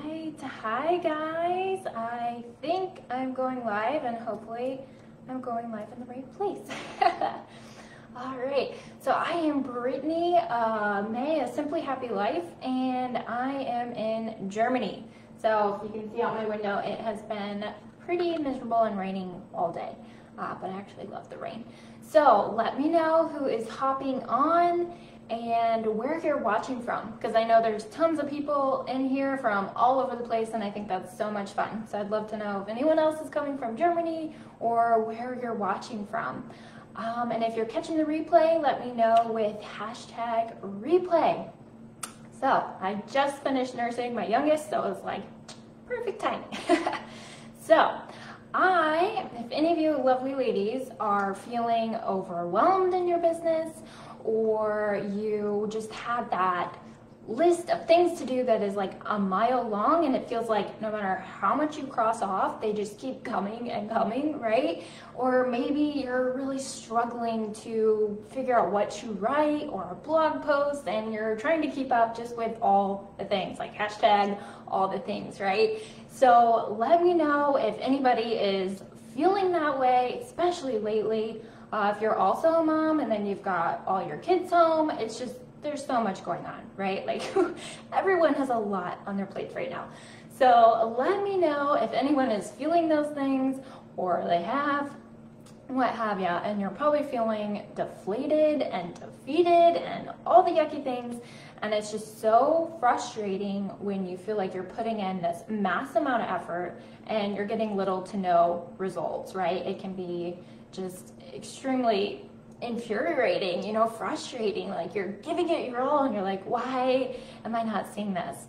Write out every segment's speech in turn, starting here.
right, hi guys. I think I'm going live and hopefully I'm going live in the right place. All right, so I am Brittany, May, A Simply Happy Life, and I am in Germany. So if you can see out my window, it has been pretty miserable and raining all day, but I actually love the rain. So let me know who is hopping on and where you're watching from, because I know there's tons of people in here from all over the place, and I think that's so much fun. So I'd love to know if anyone else is coming from Germany or where you're watching from. And if you're catching the replay, let me know with hashtag replay. So I just finished nursing my youngest, so it was like perfect timing. So if any of you lovely ladies are feeling overwhelmed in your business, or you just have that list of things to do that is like a mile long and it feels like no matter how much you cross off, they just keep coming and coming, right? Or maybe you're really struggling to figure out what to write or a blog post and you're trying to keep up just with all the things, like hashtag all the things, right? So let me know if anybody is feeling that way, especially lately. If you're also a mom and then you've got all your kids home, it's just, there's so much going on, right? Like everyone has a lot on their plates right now. So let me know if anyone is feeling those things or they have, what have you, and you're probably feeling deflated and defeated and all the yucky things. And it's just so frustrating when you feel like you're putting in this mass amount of effort and you're getting little to no results, right? It can be just extremely infuriating, you know, frustrating, like you're giving it your all and you're like, why am I not seeing this?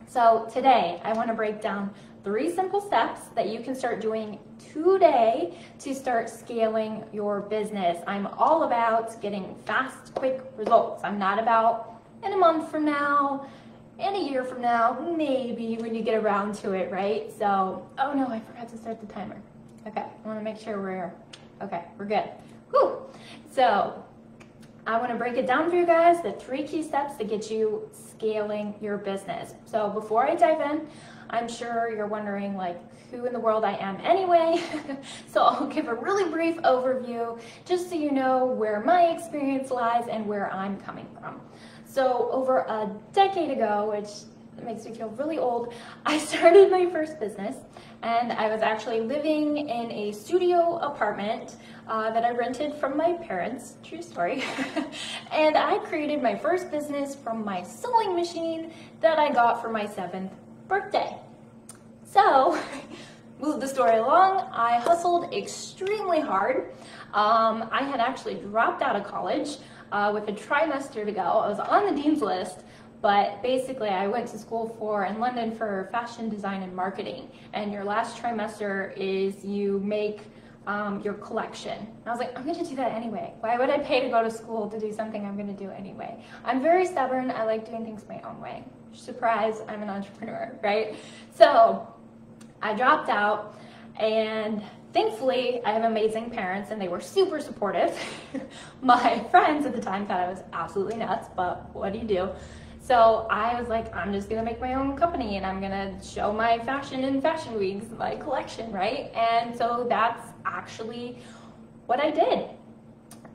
So today I want to break down 3 simple steps that you can start doing today to start scaling your business. I'm all about getting fast, quick results. I'm not about in a month from now, in a year from now, maybe when you get around to it, right? So, oh no, I forgot to start the timer. Okay, I want to make sure we're good. Whew. So I want to break it down for you guys, the 3 key steps to get you scaling your business. So before I dive in, I'm sure you're wondering like who in the world I am anyway. So I'll give a really brief overview just so you know where my experience lies and where I'm coming from. So over a decade ago, which makes me feel really old, I started my first business, and I was actually living in a studio apartment that I rented from my parents, true story. And I created my first business from my sewing machine that I got for my 7th birthday. So, move the story along, I hustled extremely hard. I had actually dropped out of college with a trimester to go. I was on the dean's list, but basically I went to school in London for fashion design and marketing. And your last trimester is you make your collection. And I was like, I'm gonna do that anyway. Why would I pay to go to school to do something I'm gonna do anyway? I'm very stubborn, I like doing things my own way. Surprise, I'm an entrepreneur, right? So I dropped out, and thankfully, I have amazing parents and they were super supportive. My friends at the time thought I was absolutely nuts, but what do you do? So I was like, I'm just gonna make my own company and I'm gonna show my fashion in fashion weeks, my collection, right? And so that's actually what I did.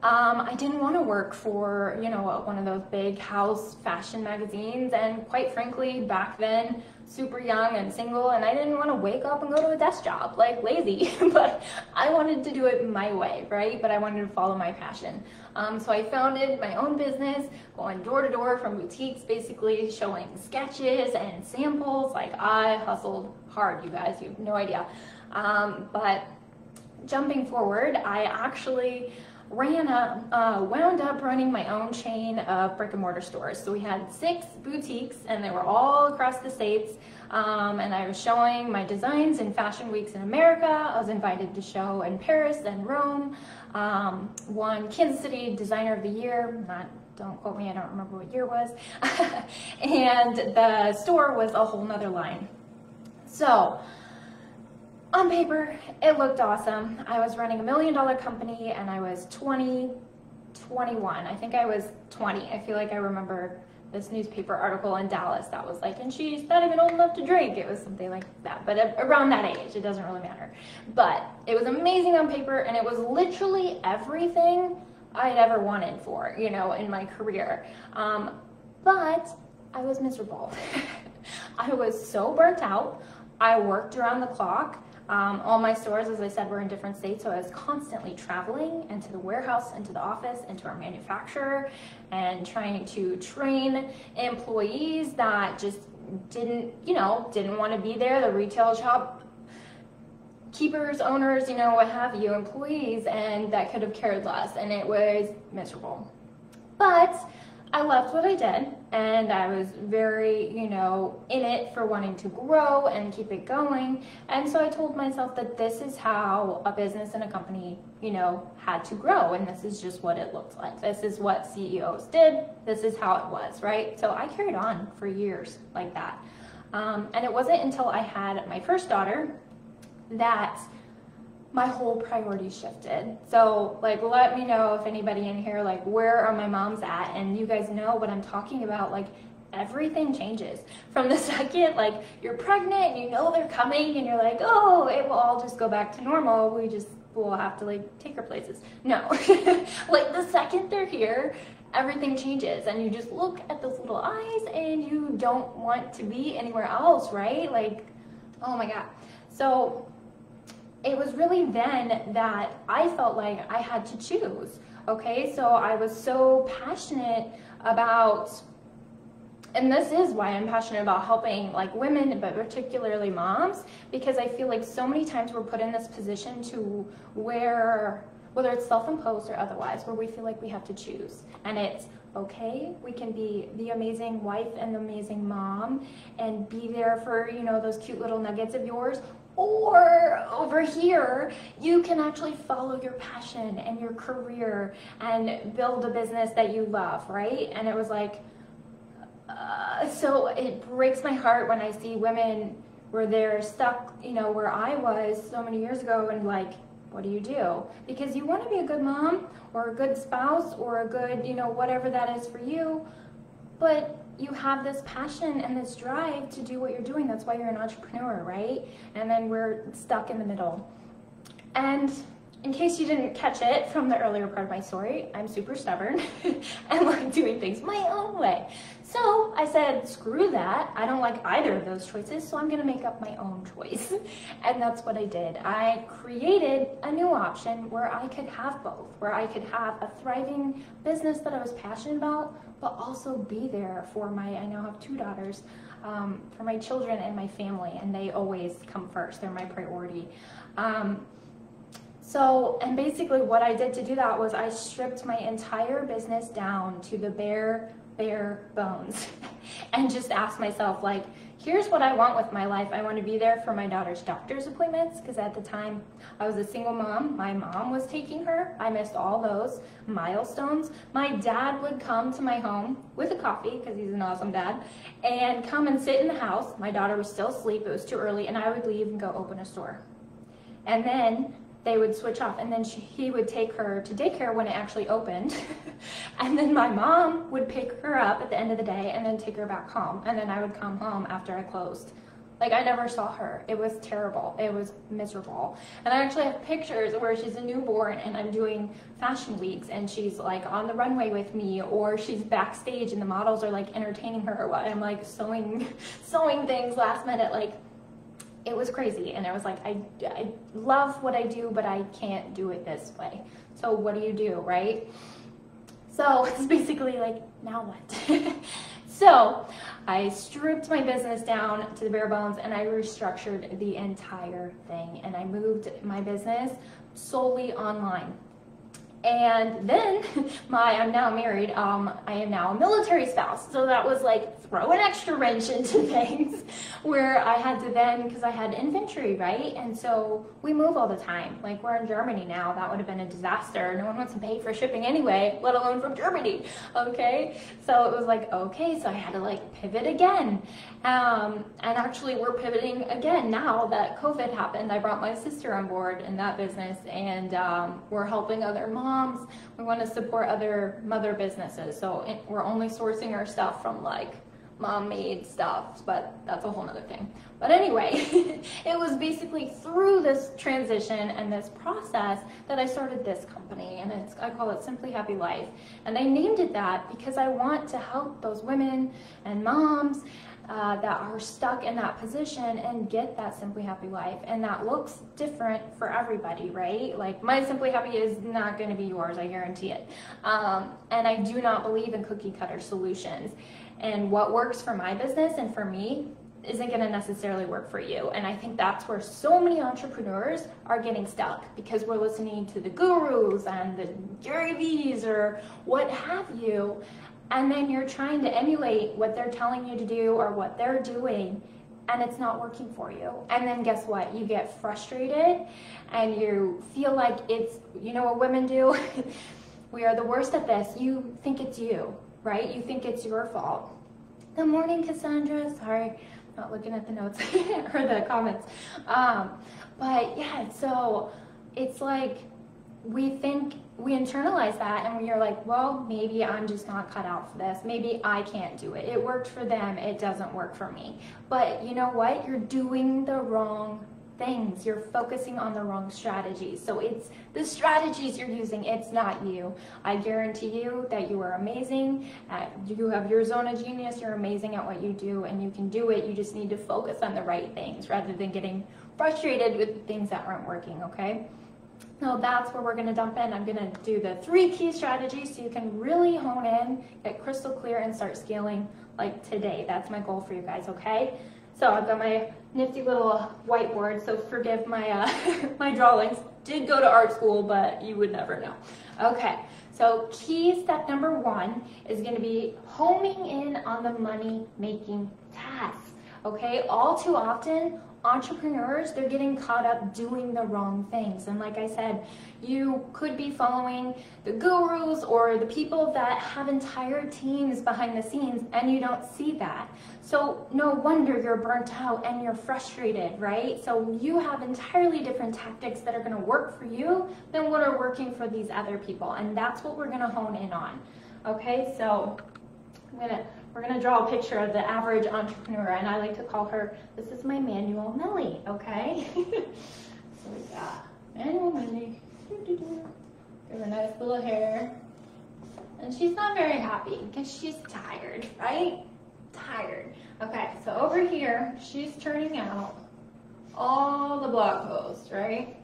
I didn't want to work for, you know, one of those big house fashion magazines, and quite frankly, back then, super young and single, and I didn't want to wake up and go to a desk job, like lazy, but I wanted to do it my way, right? But I wanted to follow my passion. So I founded my own business, going door to door from boutiques, basically showing sketches and samples. Like I hustled hard, you guys, you have no idea. But jumping forward, I actually wound up running my own chain of brick and mortar stores. So we had 6 boutiques and they were all across the States. And I was showing my designs in fashion weeks in America. I was invited to show in Paris and Rome. Won Kansas City Designer of the Year. Don't quote me, I don't remember what year it was. And the store was a whole nother line. So on paper, it looked awesome. I was running $1 million company and I was 21. I think I was 20. I feel like I remember this newspaper article in Dallas that was like, and she's not even old enough to drink. It was something like that, but around that age, it doesn't really matter. But it was amazing on paper, and it was literally everything I had ever wanted for, you know, in my career. But I was miserable. I was so burnt out. I worked around the clock. All my stores, as I said, were in different states, so I was constantly traveling into the warehouse, into the office, into our manufacturer, and trying to train employees that just didn't want to be there, the retail shop keepers, owners, you know, what have you, employees, and that could have cared less, and it was miserable. But I loved what I did, and I was very, you know, in it for wanting to grow and keep it going. And so I told myself that this is how a business and a company, you know, had to grow, and this is just what it looked like. This is what CEOs did. This is how it was, right? So I carried on for years like that. And it wasn't until I had my first daughter that my whole priority shifted. So like, let me know if anybody in here, like, where are my moms at? And you guys know what I'm talking about. Like, everything changes from the second, like, you're pregnant and you know they're coming and you're like, oh, it will all just go back to normal. We'll have to like take her places. No, like the second they're here, everything changes, and you just look at those little eyes and you don't want to be anywhere else, right? Like, oh my God. So it was really then that I felt like I had to choose, okay? So I was so passionate about, and this is why I'm passionate about helping like women, but particularly moms, because I feel like so many times we're put in this position to where, whether it's self-imposed or otherwise, where we feel like we have to choose. And it's okay, we can be the amazing wife and the amazing mom and be there for, you know, those cute little nuggets of yours. Or over here, you can actually follow your passion and your career and build a business that you love, right? And it was like, so it breaks my heart when I see women where they're stuck, you know, where I was so many years ago, and like, what do you do? Because you want to be a good mom or a good spouse or a good, you know, whatever that is for you, but you have this passion and this drive to do what you're doing. That's why you're an entrepreneur, right? And then we're stuck in the middle. And in case you didn't catch it from the earlier part of my story, I'm super stubborn and like doing things my own way. So I said, screw that. I don't like either of those choices, so I'm gonna make up my own choice. And that's what I did. I created a new option where I could have both, where I could have a thriving business that I was passionate about, but also be there for I now have 2 daughters, for my children and my family, and they always come first. They're my priority. And basically what I did to do that was I stripped my entire business down to the bare bones and just asked myself, like, here's what I want with my life. I want to be there for my daughter's doctor's appointments, because at the time I was a single mom. My mom was taking her. I missed all those milestones. My dad would come to my home with a coffee, because he's an awesome dad, and come and sit in the house. My daughter was still asleep. It was too early, and I would leave and go open a store. And then they would switch off, and then he would take her to daycare when it actually opened. And then my mom would pick her up at the end of the day and then take her back home. And then I would come home after I closed. Like, I never saw her. It was terrible. It was miserable. And I actually have pictures where she's a newborn and I'm doing fashion weeks and she's like on the runway with me, or she's backstage and the models are like entertaining her while I'm like sewing things last minute. Like, it was crazy. And I was like, I love what I do, but I can't do it this way. So what do you do, right? So it's basically like, now what? So I stripped my business down to the bare bones and I restructured the entire thing. And I moved my business solely online. And then I'm now married, I am now a military spouse. So that was like, throw an extra wrench into things where I had to then, because I had infantry, right? And so we move all the time. Like, we're in Germany now. That would have been a disaster. No one wants to pay for shipping anyway, let alone from Germany, okay? So it was like, okay, so I had to like pivot again. And actually we're pivoting again now that COVID happened. I brought my sister on board in that business, and we're helping other moms moms. We want to support other mother businesses. So we're only sourcing our stuff from like mom-made stuff, but that's a whole nother thing. But anyway, it was basically through this transition and this process that I started this company, and I call it Simply Happy Life. And I named it that because I want to help those women and moms that are stuck in that position and get that Simply Happy life. And that looks different for everybody, right? Like my Simply Happy is not going to be yours, I guarantee it. And I do not believe in cookie cutter solutions. And what works for my business and for me isn't going to necessarily work for you. And I think that's where so many entrepreneurs are getting stuck, because we're listening to the gurus and the Gary V's or what have you. And then you're trying to emulate what they're telling you to do or what they're doing, and it's not working for you. And then guess what? You get frustrated and you feel like it's, you know what women do? We are the worst at this. You think it's you, right? You think it's your fault. Good morning, Cassandra. Sorry, not looking at the notes or the comments. But yeah, so it's like we internalize that, and we're like, well, maybe I'm just not cut out for this. Maybe I can't do it. It worked for them. It doesn't work for me. But you know what? You're doing the wrong things. You're focusing on the wrong strategies. So it's the strategies you're using. It's not you. I guarantee you that you are amazing. You have your zone of genius. You're amazing at what you do, and you can do it. You just need to focus on the right things rather than getting frustrated with the things that aren't working, okay? So that's where we're going to jump in. I'm going to do the 3 key strategies so you can really hone in, get crystal clear, and start scaling like today. That's my goal for you guys, okay? So I've got my nifty little whiteboard, so forgive my my drawings. Did go to art school, but you would never know. Okay, so key step number 1 is going to be homing in on the money-making tasks, okay? All too often, entrepreneurs, they're getting caught up doing the wrong things. And like I said, you could be following the gurus or the people that have entire teams behind the scenes, and you don't see that. So no wonder you're burnt out and you're frustrated, right? So you have entirely different tactics that are going to work for you than what are working for these other people. And that's what we're going to hone in on. Okay, so we're gonna draw a picture of the average entrepreneur, and I like to call her, this is my manual Millie, okay? So we got manual Millie, give her nice little hair, and she's not very happy because she's tired, right? Tired. Okay, so over here, she's turning out all the blog posts, right?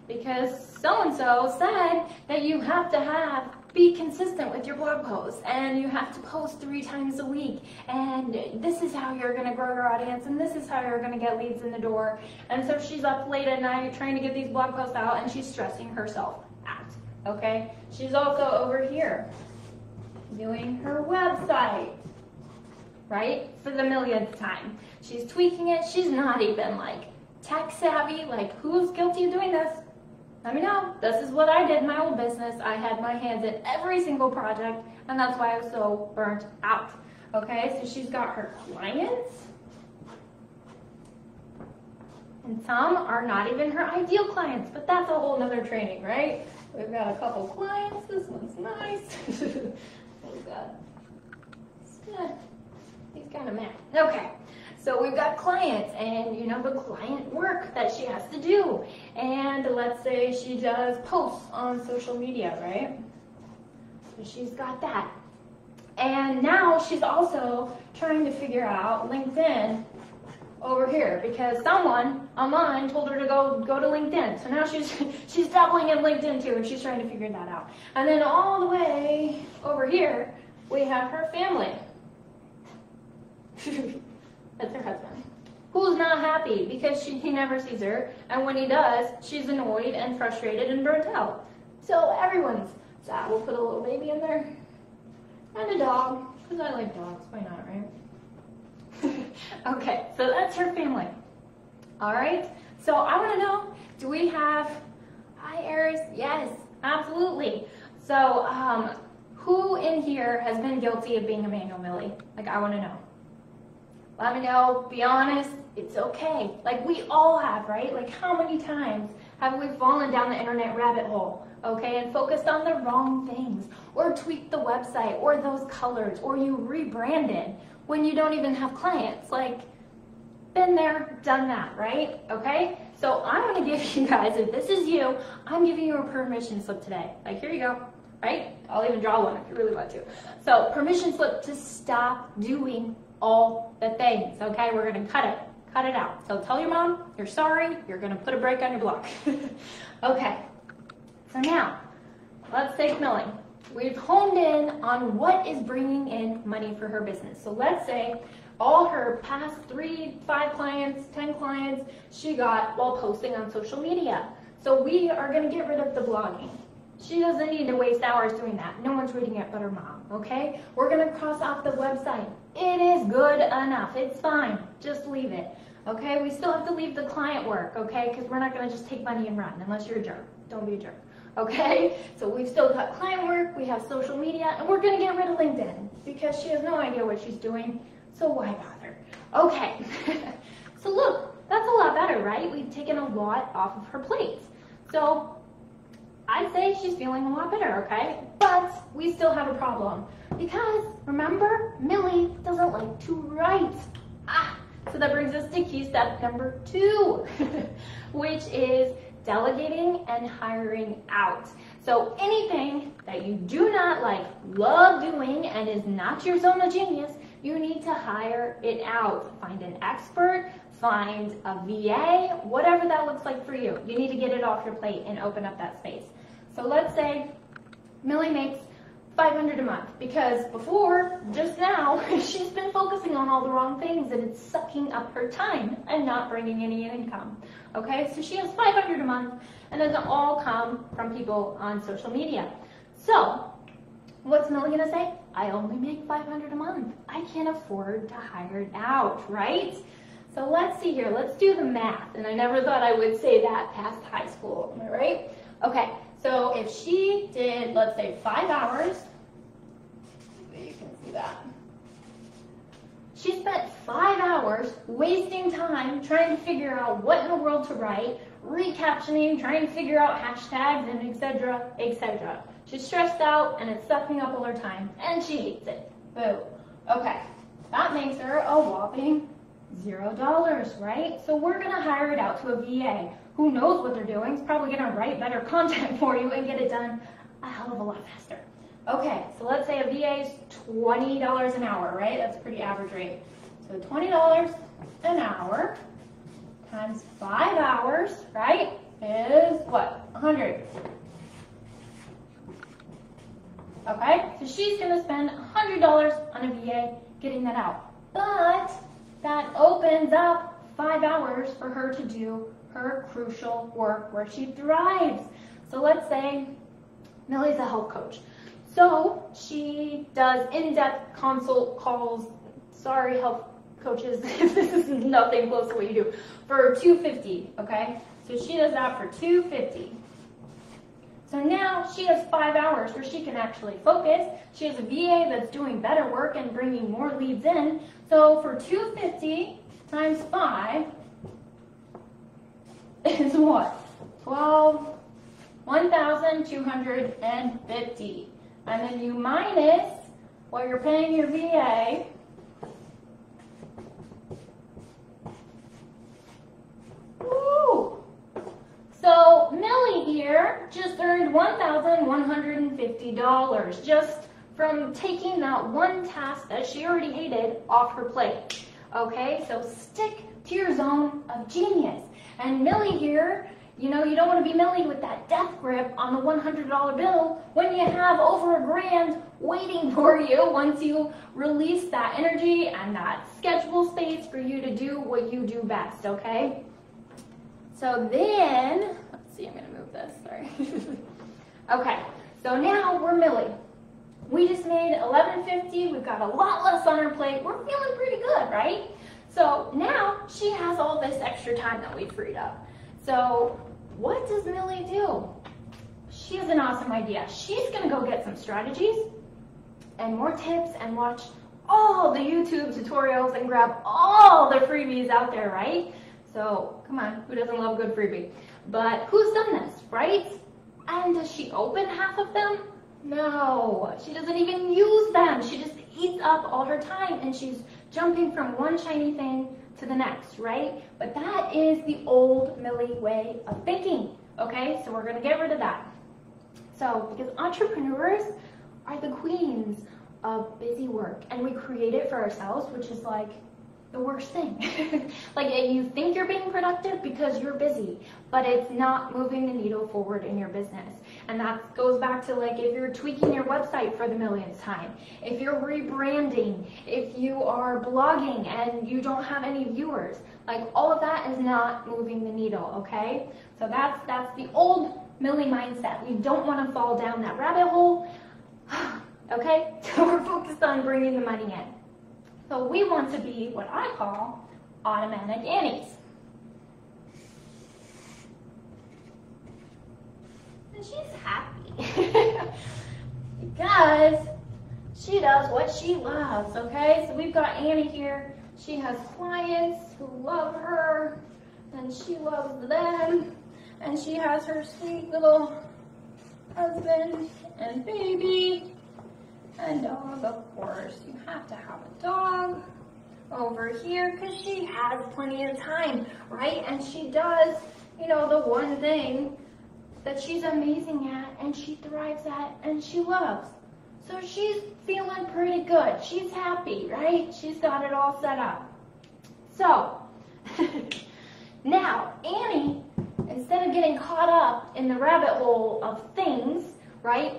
Because so-and-so said that you have to be consistent with your blog posts, and you have to post 3 times a week, and this is how you're going to grow your audience, and this is how you're going to get leads in the door. And so she's up late at night trying to get these blog posts out, and she's stressing herself out, okay? She's also over here doing her website, right, for the millionth time. She's tweaking it. She's not even like tech savvy. Like, who's guilty of doing this? Let me know. This is what I did in my old business. I had my hands in every single project, and that's why I was so burnt out. Okay, so she's got her clients, and some are not even her ideal clients, but that's a whole nother training, right? We've got a couple clients. This one's nice. We've got, he's kind of mad. Okay. So we've got clients, and you know, the client work that she has to do. And let's say she does posts on social media, right? So she's got that. And now she's also trying to figure out LinkedIn over here, because someone online told her to go to LinkedIn. So now she's dabbling in LinkedIn too, and she's trying to figure that out. And then all the way over here, we have her family. That's her husband, who's not happy because he never sees her, and when he does, she's annoyed and frustrated and burnt out. So everyone's sad. We'll put a little baby in there, and a dog, because I like dogs. Why not, right? Okay, so that's her family. All right, so I want to know, do we have, hi Eris, yes, absolutely. So who in here has been guilty of being a manual Millie? Like, I want to know. Let me know, be honest, It's okay. Like we all have, right? Like how many times have we fallen down the internet rabbit hole, okay, and focused on the wrong things, or tweaked the website, or those colors, or you rebranded when you don't even have clients? Like, been there, done that, right? Okay? So I'm going to give you guys, if this is you, I'm giving you a permission slip today. Like, here you go, right? I'll even draw one if you really want to. So, permission slip to stop doing all the things, okay? We're going to cut it out. So tell your mom you're sorry, you're going to put a break on your blog. Okay, so now, let's take Millie. We've honed in on what is bringing in money for her business. So let's say all her past 3, 5 clients, 10 clients, she got while posting on social media. So we are going to get rid of the blogging. She doesn't need to waste hours doing that. No one's reading it but her mom, okay? We're going to cross off the website. It is good enough. It's fine. Just leave it, okay? We still have to leave the client work, okay? Because we're not going to just take money and run unless you're a jerk. Don't be a jerk, okay? So we've still got client work. We have social media. And we're going to get rid of LinkedIn because she has no idea what she's doing. So why bother? Okay. So look, that's a lot better, right? We've taken a lot off of her plate. So I'd say she's feeling a lot better, okay? But we still have a problem because, remember, Millie doesn't like to write. So that brings us to key step number 2, which is delegating and hiring out. So anything that you do not like, love doing, and is not your zone of genius, you need to hire it out. Find an expert, find a VA, whatever that looks like for you. You need to get it off your plate and open up that space. So let's say Millie makes $500 a month because before, just now, she's been focusing on all the wrong things and it's sucking up her time and not bringing any income. Okay, so she has $500 a month and it doesn't all come from people on social media. So what's Millie gonna say? I only make $500 a month. I can't afford to hire it out, right? So let's see here, let's do the math. And I never thought I would say that past high school, am I right? Okay, so if she did, let's say 5 hours, you can see that. She spent 5 hours wasting time trying to figure out what in the world to write, recaptioning, trying to figure out hashtags, and etc., etc. She's stressed out and it's sucking up all her time and she hates it. Boo. Okay, that makes her a whopping $0, right? So we're gonna hire it out to a VA who knows what they're doing. It's probably gonna write better content for you and get it done a hell of a lot faster. Okay, so let's say a VA is $20 an hour, right? That's a pretty average rate. So $20 an hour times 5 hours, right, is what? 100. Okay, so she's gonna spend $100 on a VA getting that out. But that opens up 5 hours for her to do her crucial work where she thrives. So let's say Millie's a health coach. So she does in-depth consult calls. Sorry, health coaches, this is nothing close to what you do. For $250, okay? So she does that for $250. So now she has 5 hours where she can actually focus. She has a VA that's doing better work and bringing more leads in. So for $250 times 5 is what? 1,250. And then you minus what you're paying your VA. Woo! So Millie here just earned $1,150 just from taking that one task that she already hated off her plate. Okay, so stick to your zone of genius. And Millie here, you know, you don't want to be Millie with that death grip on the $100 bill when you have over $1,000 waiting for you once you release that energy and that schedule space for you to do what you do best, okay? So then, let's see, I'm going to move this, sorry. Okay, so now we're Millie. We just made $1,150, we've got a lot less on our plate, we're feeling pretty good, right? So now she has all this extra time that we freed up. So what does Millie do? She has an awesome idea. She's gonna go get some strategies and more tips and watch all the YouTube tutorials and grab all the freebies out there, right? So come on, who doesn't love a good freebie? But who's done this, right? And does she open half of them? No, she doesn't even use them. She just eats up all her time and she's jumping from one shiny thing to the next, right? But that is the old Millie way of thinking, okay? So we're gonna get rid of that. So, because entrepreneurs are the queens of busy work, and we create it for ourselves, which is like the worst thing. Like, you think you're being productive because you're busy, but it's not moving the needle forward in your business. And that goes back to, like, if you're tweaking your website for the millionth time, if you're rebranding, if you are blogging and you don't have any viewers, like, all of that is not moving the needle, okay? So that's the old Millie mindset. We don't want to fall down that rabbit hole. Okay, so we're focused on bringing the money in. So we want to be what I call automatic Annies. And she's happy because she does what she loves, okay? So we've got Annie here. She has clients who love her and she loves them. And she has her sweet little husband and baby and dog, of course. You have to have a dog over here because she has plenty of time, right? And she does, you know, the one thing that she's amazing at and she thrives at and she loves. So she's feeling pretty good. She's happy, right? She's got it all set up. So, now, Annie, instead of getting caught up in the rabbit hole of things, right,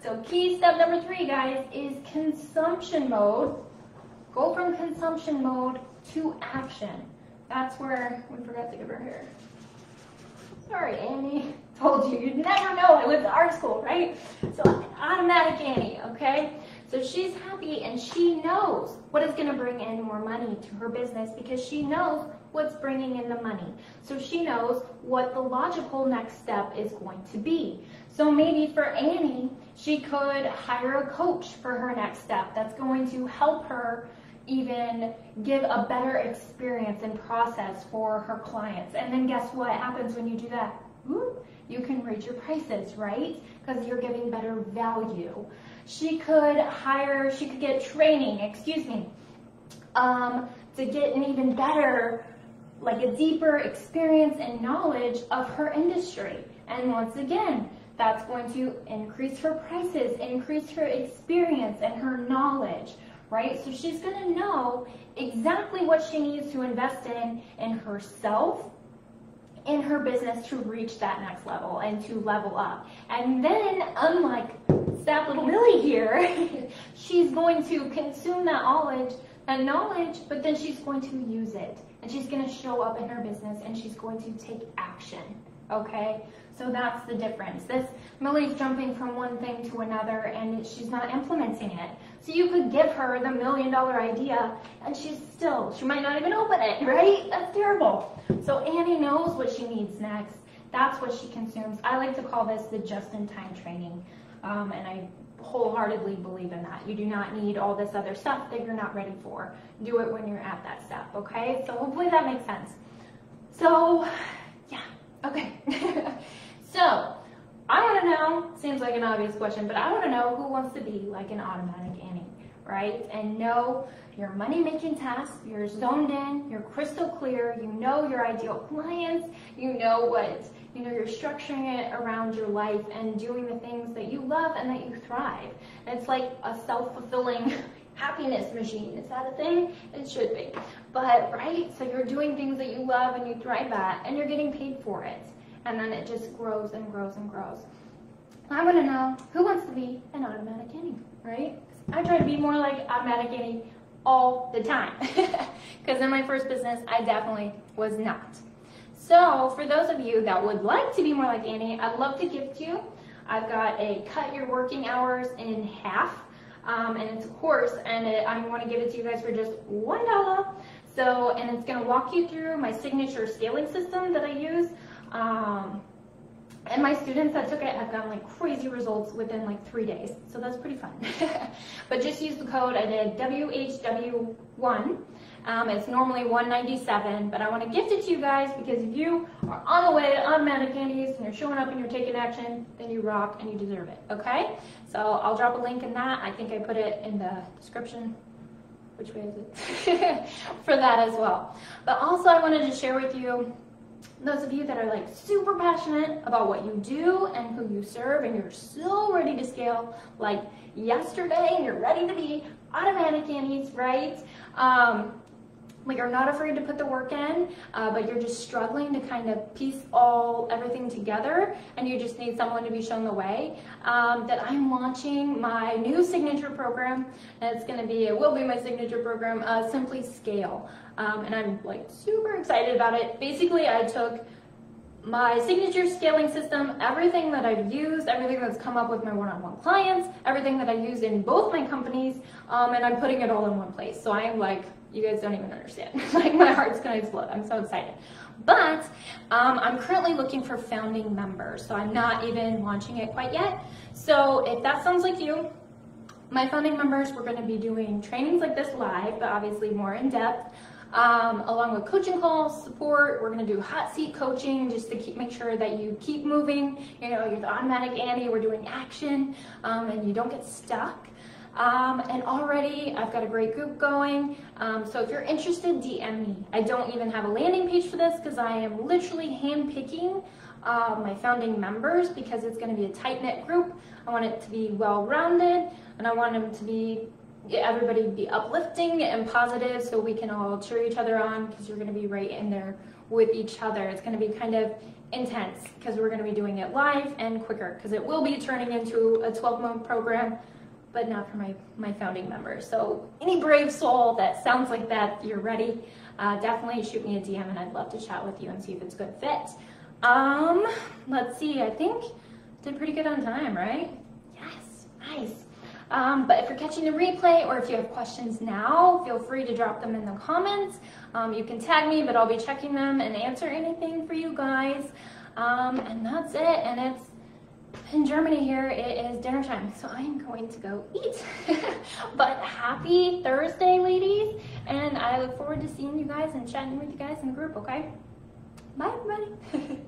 so key step number 3, guys, is consumption mode. Go from consumption mode to action. That's where we forgot to give her hair. Sorry, Annie. Told you, you'd never know I went to art school, right? So automatic Annie, okay? So she's happy and she knows what is going to bring in more money to her business because she knows what's bringing in the money. So she knows what the logical next step is going to be. So maybe for Annie, she could hire a coach for her next step that's going to help her even give a better experience and process for her clients. And then guess what happens when you do that? You can raise your prices, right? Because you're giving better value. She could get training, to get an even better, like a deeper experience and knowledge of her industry. And once again, that's going to increase her prices, increase her experience and her knowledge, right? So she's going to know exactly what she needs to invest in herself, in her business to reach that next level and to level up. And then, unlike sad little Millie here, she's going to consume that knowledge, but then she's going to use it. And she's going to show up in her business and she's going to take action, okay? So that's the difference. Millie's jumping from one thing to another and she's not implementing it. So you could give her the $1 million idea and she might not even open it, right? That's terrible. So Annie knows what she needs next. That's what she consumes. I like to call this the just-in-time training. And I wholeheartedly believe in that. You do not need all this other stuff that you're not ready for. Do it when you're at that step, okay? So hopefully that makes sense. So, yeah, okay. So, I want to know, seems like an obvious question, but I want to know who wants to be like an automatic Annie, right? And know your money-making tasks, you're zoned in, you're crystal clear, you know your ideal clients, you know you're structuring it around your life and doing the things that you love and that you thrive. And it's like a self-fulfilling happiness machine. Is that a thing? It should be. But, right? So you're doing things that you love and you thrive at, and you're getting paid for it. And then it just grows and grows and grows. I want to know who wants to be an automatic Annie, right? I try to be more like automatic Annie all the time. Because in my first business, I definitely was not. So for those of you that would like to be more like Annie, I'd love to gift you. I've got a cut your working hours in half. And it's a course, and I want to give it to you guys for just $1. So, and it's going to walk you through my signature scaling system that I use. And And my students that took it have gotten like crazy results within like 3 days. So that's pretty fun. But just use the code. I did WHW1. It's normally $197, but I want to gift it to you guys because if you are on the way to automatic candies and you're showing up and you're taking action, then you rock and you deserve it, okay? So I'll drop a link in that. I think I put it in the description. Which way is it? For that as well. But also I wanted to share with you, those of you that are like super passionate about what you do and who you serve and you're so ready to scale like yesterday and you're ready to be automatic candies, right? Like you're not afraid to put the work in, but you're just struggling to kind of piece everything together, and you just need someone to be shown the way. That I'm launching my new signature program, and it will be my signature program, Simply Scale, and I'm like super excited about it. Basically, I took my signature scaling system, everything that I've used, everything that's come up with my one-on-one clients, everything that I use in both my companies, and I'm putting it all in one place. So I am like, you guys don't even understand. Like my heart's gonna explode. I'm so excited. But I'm currently looking for founding members, so I'm not even launching it quite yet. So if that sounds like you, my founding members, we're gonna be doing trainings like this live, but obviously more in depth. Along with coaching calls, support, we're going to do hot seat coaching just to make sure that you keep moving. You know, you're the automatic Annie, we're doing action, and you don't get stuck. And already I've got a great group going. So if you're interested, DM me. I don't even have a landing page for this because I am literally handpicking my founding members because it's going to be a tight-knit group. I want it to be well-rounded, and I want them to be everybody be uplifting and positive so we can all cheer each other on because you're going to be right in there with each other. It's going to be kind of intense because we're going to be doing it live and quicker because it will be turning into a 12-month program, but not for my founding members. So any brave soul that sounds like that, you're ready, definitely shoot me a DM and I'd love to chat with you and see if it's a good fit. Let's see, I think did pretty good on time, right? Yes, nice. But if you're catching the replay or if you have questions now, feel free to drop them in the comments. You can tag me, but I'll be checking them and answer anything for you guys. And that's it. And it's in Germany here, it is dinner time, so I'm going to go eat. But happy Thursday, ladies. And I look forward to seeing you guys and chatting with you guys in the group, okay? Bye, everybody.